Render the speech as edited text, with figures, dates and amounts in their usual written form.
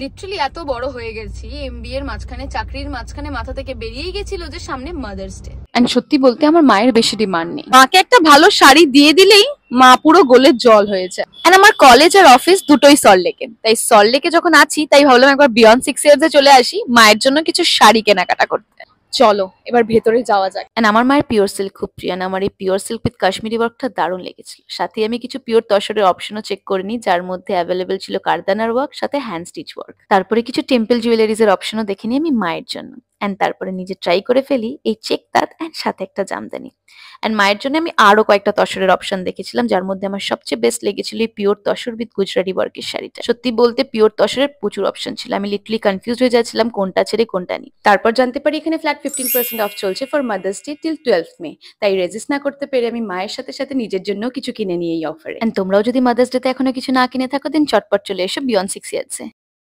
Literally এত বড় হয়ে গেছি, এমবিএ এর মাঝখানে চাকরির মাঝখানে মাথা থেকে বেরিয়েই গেছিল যে সামনে মাদার্স ডে। এন্ড সত্যি বলতে আমার মায়ের বেশি ডিমান্ড নেই, মাকে একটা ভালো শাড়ি দিয়ে দিলেই মা পুরো গোলের জল হয়ে যায়। এন্ড আমার কলেজ আর অফিস দুটোই সল্টলেকে, তাই সল্টলেকে যখন আছি তাই ভাবলাম একবার বিয়ন্ড 6 ইয়ার্স এ চলে আসি মায়ের জন্য কিছু শাড়ি কেনাকাটা করতে। চলো এবার ভেতরে যাওয়া যাক। এন্ড আমার মায়ের পিওর সিল্ক খুব প্রিয়, আমার এই পিওর সিল্ক উইথ কাশ্মীরি ওয়ার্কটা দারুণ লেগেছিল। সাথে আমি কিছু পিওর তসরের অপশনও চেক করে নিই, যার মধ্যে অ্যাভেলেবেল ছিল কারদানার ওয়ার্ক সাথে হ্যান্ড স্টিচ ওয়ার্ক। তারপরে কিছু টেম্পল জুয়েলারিজ এর অপশনও দেখে নিই আমি মায়ের জন্য। এন্ড তারপরে নিজে ট্রাই করে ফেলি এই চেক তাঁত এন্ড সাথে একটা জামদানি। এন্ড মায়ের জন্য আমি আরো কয়েকটা তসরের অপশন দেখেছিলাম, যার মধ্যে আমার সবচেয়ে বেস্ট লেগেছিল এই পিওর তসর উইথ গুজরাটি ওয়ার্কের শাড়িটা। সত্যি বলতে পিওর তসরের প্রচুর অপশন ছিল, আমি লিটারালি কনফিউজ হয়ে যাচ্ছিলাম কোনটা ছেড়ে কোনটা নিই। তারপর জানতে পারি এখানে ফ্ল্যাট 15% অফ চলছে for mother's day till 12th মে। তাই রেজিস্ট না করতে পেরে আমি মায়ের সাথে সাথে নিজের জন্য কিছু কিনে নিই এই অফারে। এন্ড তোমরাও যদি মাদার্স ডে তে এখনো কিছু না কিনে থাকো দেন চটপট চলে এসো বিয়ন্ড 6 ইয়ার্স এ।